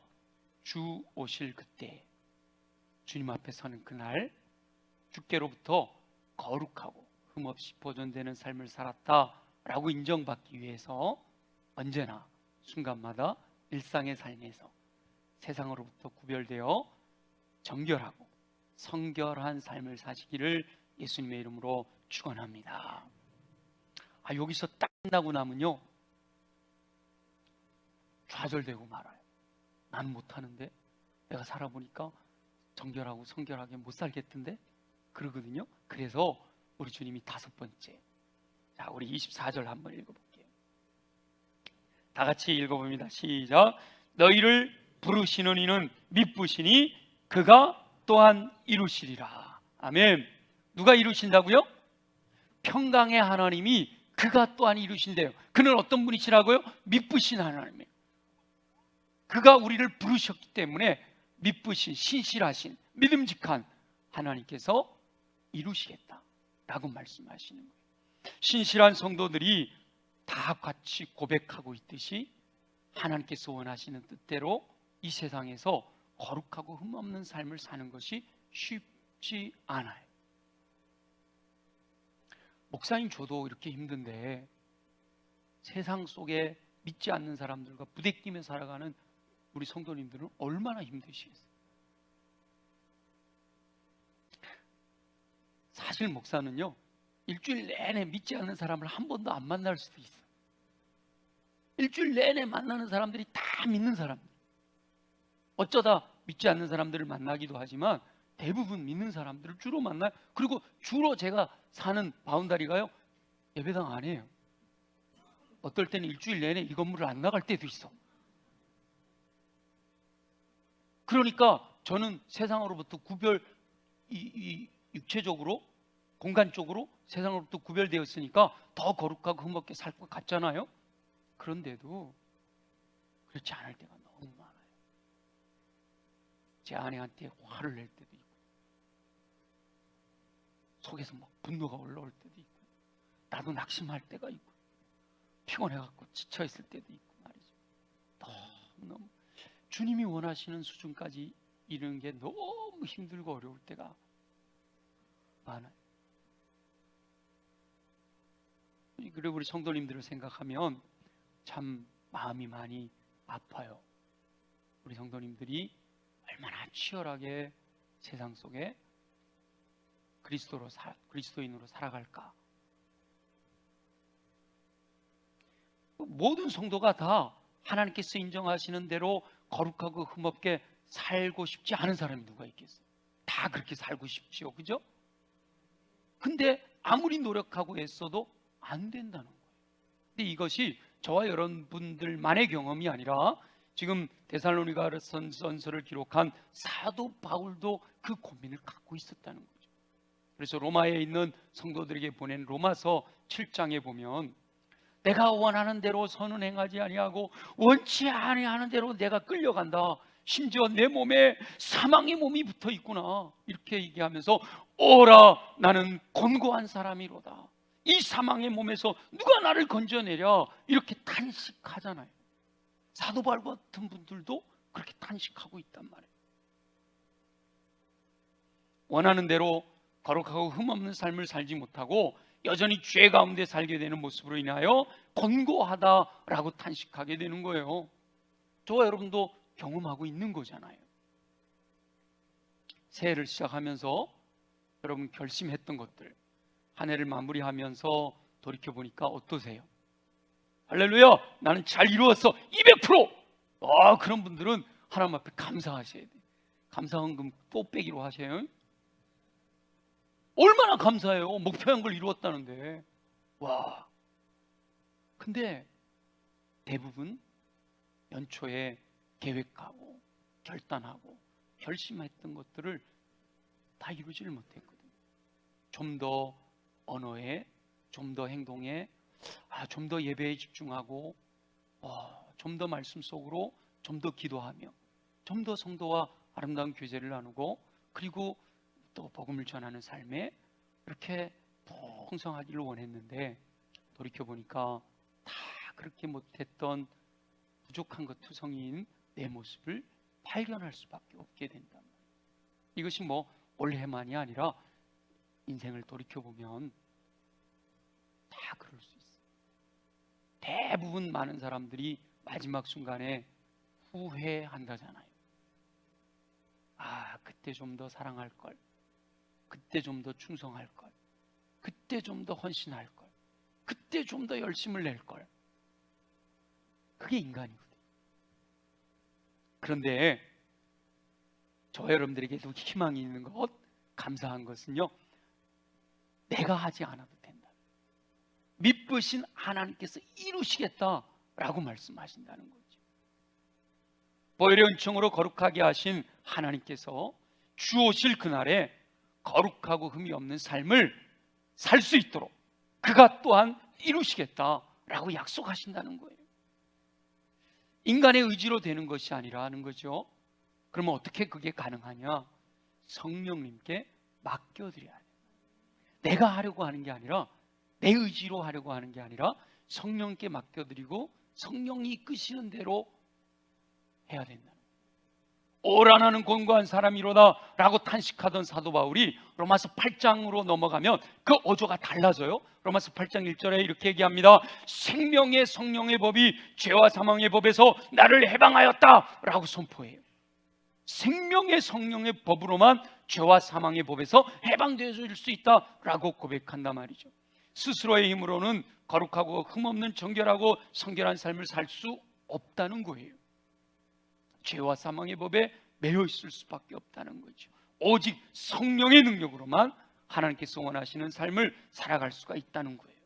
주 오실 그때, 주님 앞에 서는 그날, 주께로부터 거룩하고 흠없이 보존되는 삶을 살았다라고 인정받기 위해서 언제나 순간마다 일상의 삶에서 세상으로부터 구별되어 정결하고 성결한 삶을 사시기를 예수님의 이름으로 축원합니다. 여기서 딱 끝나고 나면요, 좌절되고 말아요. 나는 못하는데, 내가 살아보니까 정결하고 성결하게 못 살겠던데, 그러거든요. 그래서 우리 주님이 다섯 번째, 자, 우리 24절 한번 읽어볼게요. 다 같이 읽어봅니다. 시작. 너희를 부르시는 이는 미쁘시니 그가 또한 이루시리라. 아멘. 누가 이루신다고요? 평강의 하나님이 그가 또한 이루신대요. 그는 어떤 분이시라고요? 미쁘신 하나님이에요. 그가 우리를 부르셨기 때문에 미쁘신, 신실하신, 믿음직한 하나님께서 이루시겠다라고 말씀하시는 거예요. 신실한 성도들이 다 같이 고백하고 있듯이 하나님께서 원하시는 뜻대로 이 세상에서 거룩하고 흠없는 삶을 사는 것이 쉽지 않아요. 목사님, 저도 이렇게 힘든데 세상 속에 믿지 않는 사람들과 부대끼며 살아가는 우리 성도님들은 얼마나 힘드시겠어요? 사실 목사는요, 일주일 내내 믿지 않는 사람을 한 번도 안 만날 수도 있어요. 일주일 내내 만나는 사람들이 다 믿는 사람들. 어쩌다 믿지 않는 사람들을 만나기도 하지만 대부분 믿는 사람들을 주로 만나요. 그리고 주로 제가 사는 바운다리가요, 예배당 안이에요. 어떨 때는 일주일 내내 이 건물을 안 나갈 때도 있어. 그러니까 저는 세상으로부터 구별, 육체적으로, 공간적으로 세상으로부터 구별되었으니까 더 거룩하고 흠없게 살 것 같잖아요. 그런데도 그렇지 않을 때가 너무 많아요. 제 아내한테 화를 낼 때도 있고, 속에서 막 분노가 올라올 때도 있고, 나도 낙심할 때가 있고, 피곤해갖고 지쳐있을 때도 있고 말이죠. 너무 주님이 원하시는 수준까지 이르는 게 너무 힘들고 어려울 때가 많아요. 그리고 우리 성도님들을 생각하면 참 마음이 많이 아파요. 우리 성도님들이 얼마나 치열하게 세상 속에 그리스도인으로 살아갈까. 모든 성도가 다 하나님께서 인정하시는 대로 거룩하고 흠없게 살고 싶지 않은 사람이 누가 있겠어요? 다 그렇게 살고 싶지요, 그죠? 근데 아무리 노력하고 애써도 안 된다는 거예요. 근데 이것이 저와 여러분들만의 경험이 아니라 지금 데살로니가전서를 기록한 사도 바울도 그 고민을 갖고 있었다는 거죠. 그래서 로마에 있는 성도들에게 보낸 로마서 7장에 보면 내가 원하는 대로 선은 행하지 아니하고 원치 아니하는 대로 내가 끌려간다. 심지어 내 몸에 사망의 몸이 붙어 있구나. 이렇게 얘기하면서 오라 나는 곤고한 사람이로다. 이 사망의 몸에서 누가 나를 건져내랴. 이렇게 탄식하잖아요. 사도 바울 같은 분들도 그렇게 탄식하고 있단 말이에요. 원하는 대로 거룩하고 흠없는 삶을 살지 못하고 여전히 죄 가운데 살게 되는 모습으로 인하여 곤고하다라고 탄식하게 되는 거예요. 저와 여러분도 경험하고 있는 거잖아요. 새해를 시작하면서 여러분 결심했던 것들, 한 해를 마무리하면서 돌이켜보니까 어떠세요? 할렐루야! 나는 잘 이루었어! 200%! 그런 분들은 하나님 앞에 감사하셔야 돼요. 감사헌금 또 빼기로 하셔요. 얼마나 감사해요. 목표한 걸 이루었다는데. 와. 근데 대부분 연초에 계획하고 결단하고 결심했던 것들을 다 이루지를 못했거든요. 좀 더 언어에, 좀 더 행동에, 좀 더 예배에 집중하고, 좀 더 말씀 속으로 좀 더 기도하며, 좀 더 성도와 아름다운 교제를 나누고, 그리고 또 복음을 전하는 삶에 이렇게 풍성하기를 원했는데 돌이켜보니까 다 그렇게 못했던 부족한 것 투성이인 내 모습을 발견할 수밖에 없게 된단 말이에요. 이것이 올해만이 아니라 인생을 돌이켜보면 다 그럴 수 있어요. 대부분 많은 사람들이 마지막 순간에 후회한다잖아요. 그때 좀 더 사랑할 걸, 그때 좀 더 충성할 걸, 그때 좀 더 헌신할 걸, 그때 좀 더 열심을 낼 걸. 그게 인간이거든요. 그런데 저 여러분들에게도 희망이 있는 것, 감사한 것은요, 내가 하지 않아도 된다. 미쁘신 하나님께서 이루시겠다라고 말씀하신다는 거죠. 보혈의 은총으로 거룩하게 하신 하나님께서 주오실 그날에 거룩하고 흠이 없는 삶을 살 수 있도록 그가 또한 이루시겠다라고 약속하신다는 거예요. 인간의 의지로 되는 것이 아니라는 거죠. 그러면 어떻게 그게 가능하냐? 성령님께 맡겨드려야 돼요. 내가 하려고 하는 게 아니라, 내 의지로 하려고 하는 게 아니라 성령께 맡겨드리고 성령이 이끄시는 대로 해야 된다. 오라 나는 곤고한 사람이로다 라고 탄식하던 사도 바울이 로마서 8장으로 넘어가면 그 어조가 달라져요. 로마서 8장 1절에 이렇게 얘기합니다. 생명의 성령의 법이 죄와 사망의 법에서 나를 해방하였다 라고 선포해요. 생명의 성령의 법으로만 죄와 사망의 법에서 해방되어질 수 있다 라고 고백한단 말이죠. 스스로의 힘으로는 거룩하고 흠없는 정결하고 성결한 삶을 살 수 없다는 거예요. 죄와 사망의 법에 매여 있을 수밖에 없다는 거죠. 오직 성령의 능력으로만 하나님께서 원하시는 삶을 살아갈 수가 있다는 거예요.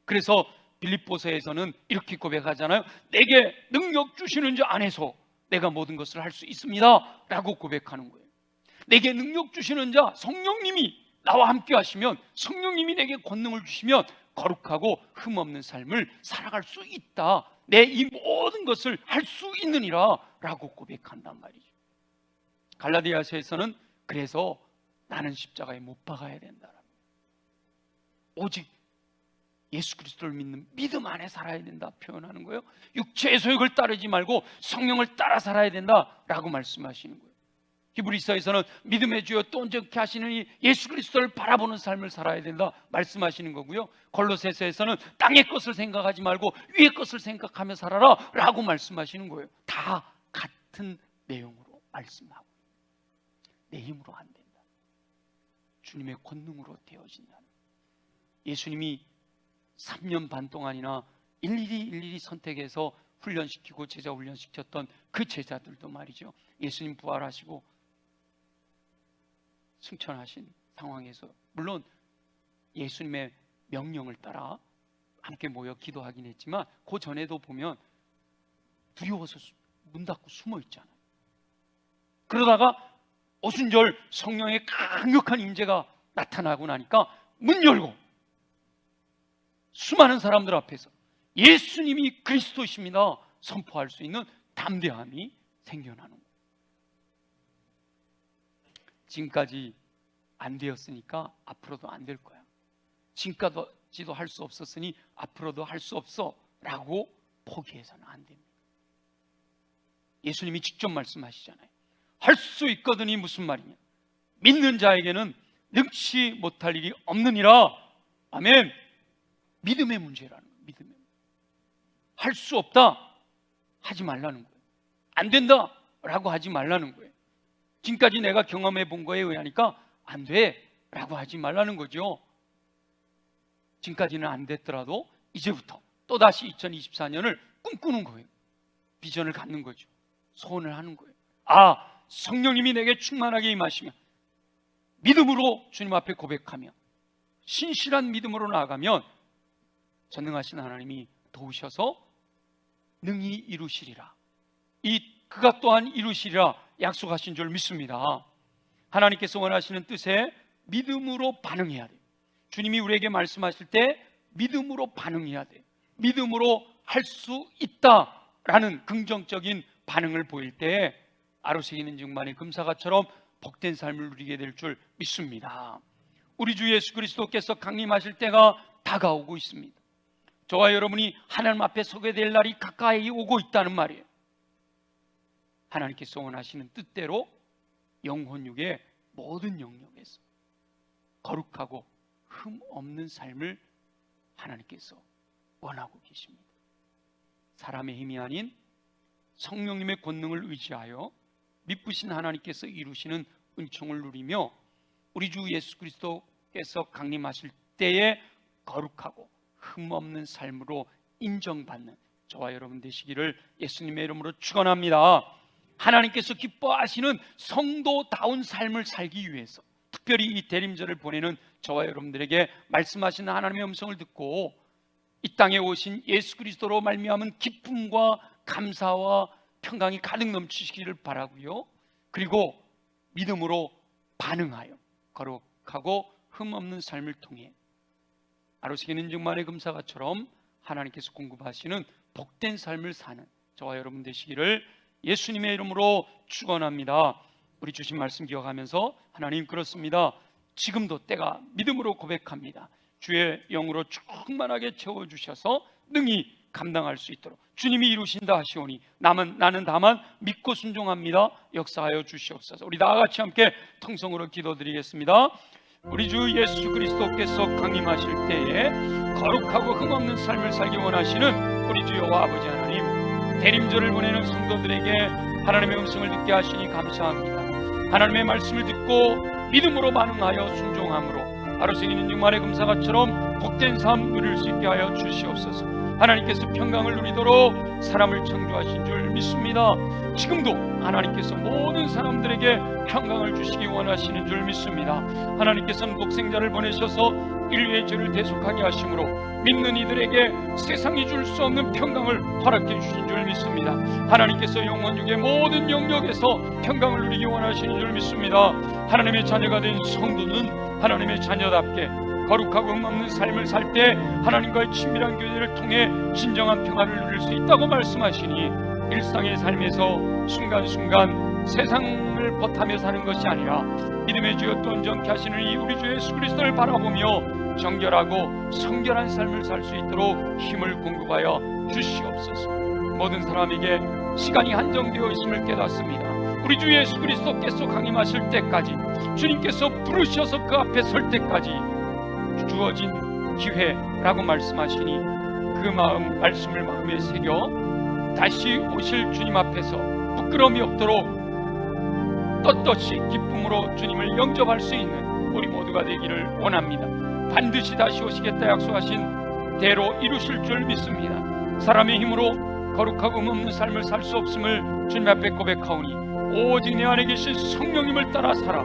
그래서 빌립보서에서는 이렇게 고백하잖아요. 내게 능력 주시는 자 안에서 내가 모든 것을 할 수 있습니다 라고 고백하는 거예요. 내게 능력 주시는 자 성령님이 나와 함께 하시면, 성령님이 내게 권능을 주시면 거룩하고 흠없는 삶을 살아갈 수 있다. 내 이 모든 것을 할 수 있느니라 라고 고백한단 말이죠. 갈라디아서에서는 그래서 나는 십자가에 못 박아야 된다. 오직 예수 그리스도를 믿는 믿음 안에 살아야 된다 표현하는 거예요. 육체의 소욕을 따르지 말고 성령을 따라 살아야 된다 라고 말씀하시는 거예요. 히브리서에서는 믿음의 주여 또 온전케 하시는 이 예수 그리스도를 바라보는 삶을 살아야 된다 말씀하시는 거고요. 골로새서에서는 땅의 것을 생각하지 말고 위의 것을 생각하며 살아라 라고 말씀하시는 거예요. 다 같은 내용으로 말씀하고, 내 힘으로 안 된다, 주님의 권능으로 되어진다. 예수님이 3년 반 동안이나 일일이 선택해서 훈련시키고 제자 훈련시켰던 그 제자들도 말이죠, 예수님 부활하시고 승천하신 상황에서 물론 예수님의 명령을 따라 함께 모여 기도하긴 했지만 그 전에도 보면 두려워서 문 닫고 숨어 있잖아요. 그러다가 오순절 성령의 강력한 임재가 나타나고 나니까 문 열고 수많은 사람들 앞에서 예수님이 그리스도십니다 선포할 수 있는 담대함이 생겨나는 거예요. 지금까지 안 되었으니까 앞으로도 안 될 거야. 지금까지도 할 수 없었으니 앞으로도 할 수 없어 라고 포기해서는 안 됩니다. 예수님이 직접 말씀하시잖아요. 할 수 있거든이 무슨 말이냐, 믿는 자에게는 능치 못할 일이 없느니라. 아멘. 믿음의 문제라는 거예요. 믿음의 문제. 할 수 없다 하지 말라는 거예요. 안 된다 라고 하지 말라는 거예요. 지금까지 내가 경험해 본 거에 의하니까 안 돼 라고 하지 말라는 거죠. 지금까지는 안 됐더라도 이제부터 또다시 2024년을 꿈꾸는 거예요. 비전을 갖는 거죠. 소원을 하는 거예요. 성령님이 내게 충만하게 임하시면 믿음으로 주님 앞에 고백하며 신실한 믿음으로 나아가면 전능하신 하나님이 도우셔서 능히 이루시리라. 그가 또한 이루시리라 약속하신 줄 믿습니다. 하나님께서 원하시는 뜻에 믿음으로 반응해야 돼요. 주님이 우리에게 말씀하실 때 믿음으로 반응해야 돼요. 믿음으로 할 수 있다라는 긍정적인 반응을 보일 때 아로새 있는 증만의 금사가처럼 복된 삶을 누리게 될 줄 믿습니다. 우리 주 예수 그리스도께서 강림하실 때가 다가오고 있습니다. 저와 여러분이 하나님 앞에 서게 될 날이 가까이 오고 있다는 말이에요. 하나님께서 원하시는 뜻대로 영혼육의 모든 영역에서 거룩하고 흠 없는 삶을 하나님께서 원하고 계십니다. 사람의 힘이 아닌 성령님의 권능을 의지하여 미쁘신 하나님께서 이루시는 은총을 누리며 우리 주 예수 그리스도께서 강림하실 때에 거룩하고 흠없는 삶으로 인정받는 저와 여러분 되시기를 예수님의 이름으로 축원합니다. 하나님께서 기뻐하시는 성도다운 삶을 살기 위해서 특별히 이 대림절을 보내는 저와 여러분들에게 말씀하시는 하나님의 음성을 듣고 이 땅에 오신 예수 그리스도로 말미암은 기쁨과 감사와 평강이 가득 넘치시기를 바라고요. 그리고 믿음으로 반응하여 거룩하고 흠없는 삶을 통해 아로새 있는 증만의 금사가처럼 하나님께서 공급하시는 복된 삶을 사는 저와 여러분 되시기를 예수님의 이름으로 축원합니다. 우리 주신 말씀 기억하면서 하나님 그렇습니다. 지금도 때가 믿음으로 고백합니다. 주의 영으로 충만하게 채워주셔서 능히 감당할 수 있도록 주님이 이루신다 하시오니 나는 다만 믿고 순종합니다. 역사하여 주시옵소서. 우리 다같이 함께 통성으로 기도드리겠습니다. 우리 주 예수 그리스도께서 강림하실 때에 거룩하고 흠없는 삶을 살기 원하시는 우리 주 여호와 아버지 하나님, 대림절을 보내는 성도들에게 하나님의 음성을 듣게 하시니 감사합니다. 하나님의 말씀을 듣고 믿음으로 반응하여 순종함으로 아로새 있는 증만의 금사가처럼 복된 삶 누릴 수 있게 하여 주시옵소서. 하나님께서 평강을 누리도록 사람을 창조하신 줄 믿습니다. 지금도 하나님께서 모든 사람들에게 평강을 주시기 원하시는 줄 믿습니다. 하나님께서는 독생자를 보내셔서 인류의 죄를 대속하게 하심으로 믿는 이들에게 세상이 줄 수 없는 평강을 허락해 주신 줄 믿습니다. 하나님께서 영원육의 모든 영역에서 평강을 누리기 원하시는 줄 믿습니다. 하나님의 자녀가 된 성도는 하나님의 자녀답게 거룩하고 흠없는 삶을 살 때 하나님과의 친밀한 교제를 통해 진정한 평안을 누릴 수 있다고 말씀하시니 일상의 삶에서 순간순간 세상을 버타며 사는 것이 아니라 믿음의 주여 또 온전케 하시는 이 우리 주 예수 그리스도를 바라보며 정결하고 성결한 삶을 살 수 있도록 힘을 공급하여 주시옵소서. 모든 사람에게 시간이 한정되어 있음을 깨닫습니다. 우리 주 예수 그리스도께서 강림하실 때까지, 주님께서 부르셔서 그 앞에 설 때까지 주어진 기회라고 말씀하시니 그 말씀을 마음에 새겨 다시 오실 주님 앞에서 부끄러움이 없도록 떳떳이 기쁨으로 주님을 영접할 수 있는 우리 모두가 되기를 원합니다. 반드시 다시 오시겠다 약속하신 대로 이루실 줄 믿습니다. 사람의 힘으로 거룩하고 없는 삶을 살 수 없음을 주님 앞에 고백하오니 오직 내 안에 계신 성령님을 따라 살아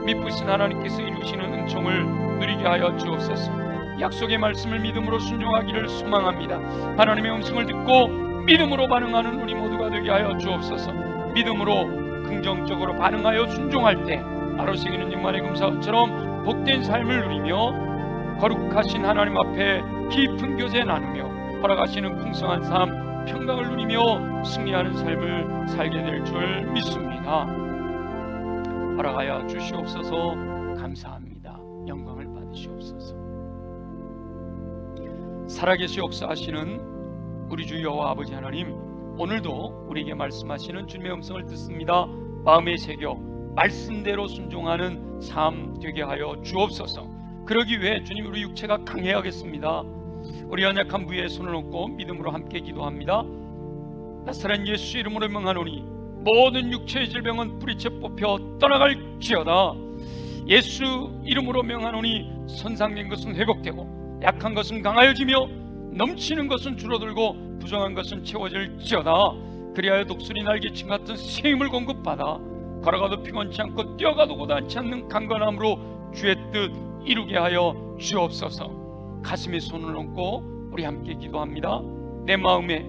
미쁘신 하나님께서 이루시는 은총을 누리게 하여 주옵소서. 약속의 말씀을 믿음으로 순종하기를 소망합니다. 하나님의 음성을 듣고 믿음으로 반응하는 우리 모두가 되게 하여 주옵소서. 믿음으로 긍정적으로 반응하여 순종할 때 아로새기는 육만의 금사처럼 복된 삶을 누리며 거룩하신 하나님 앞에 깊은 교제 나누며 허락하시는 풍성한 삶, 평강을 누리며 승리하는 삶을 살게 될 줄 믿습니다. 허락하여 주시옵소서. 감사합니다. 영광을 받으시옵소서. 살아계시 역사하시는 우리 주 여호와 아버지 하나님, 오늘도 우리에게 말씀하시는 주님의 음성을 듣습니다. 마음에 새겨 말씀대로 순종하는 삶 되게 하여 주옵소서. 그러기 위해 주님, 우리 육체가 강해야겠습니다. 우리 연약한 부위에 손을 얹고 믿음으로 함께 기도합니다. 나사렛 예수 이름으로 명하노니 모든 육체의 질병은 뿌리채 뽑혀 떠나갈지어다. 예수 이름으로 명하노니 손상된 것은 회복되고 약한 것은 강하여지며 넘치는 것은 줄어들고 부정한 것은 채워질지어다. 그리하여 독수리 날개친 같은 새 힘을 공급받아 걸어가도 피곤치 않고 뛰어가도 고단치 않는 강건함으로 주의 뜻 이루게 하여 주옵소서. 가슴에 손을 얹고 우리 함께 기도합니다. 내 마음에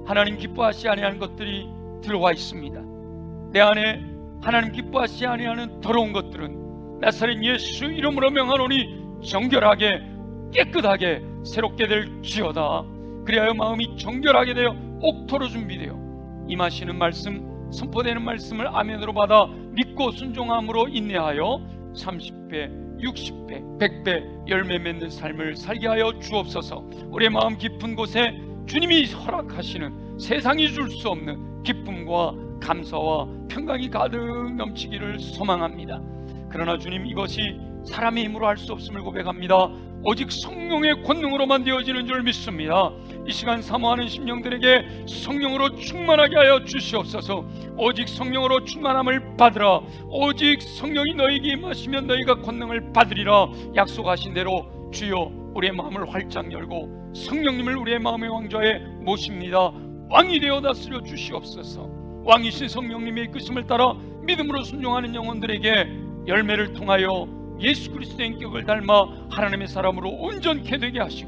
하나님 기뻐하시 아니하는 것들이 들어와 있습니다. 내 안에 하나님 기뻐하시 아니하는 더러운 것들은 나사렛 예수 이름으로 명하노니 정결하게 깨끗하게 새롭게 될지어다. 그리하여 마음이 정결하게 되어 옥토로 준비되어 임하시는 말씀, 선포되는 말씀을 아멘으로 받아 믿고 순종함으로 인내하여 30배 60배 100배 열매 맺는 삶을 살게 하여 주옵소서. 우리의 마음 깊은 곳에 주님이 허락하시는 세상이 줄 수 없는 기쁨과 감사와 평강이 가득 넘치기를 소망합니다. 그러나 주님, 이것이 사람의 힘으로 할 수 없음을 고백합니다. 오직 성령의 권능으로만 되어지는 줄 믿습니다. 이 시간 사모하는 심령들에게 성령으로 충만하게 하여 주시옵소서. 오직 성령으로 충만함을 받으라. 오직 성령이 너에게 임하시면 너희가 권능을 받으리라. 약속하신 대로 주여, 우리의 마음을 활짝 열고 성령님을 우리의 마음의 왕좌에 모십니다. 왕이 되어 다스려 주시옵소서. 왕이신 성령님의 이끄심을 따라 믿음으로 순종하는 영혼들에게 열매를 통하여 예수 그리스도의 인격을 닮아 하나님의 사람으로 온전케 되게 하시고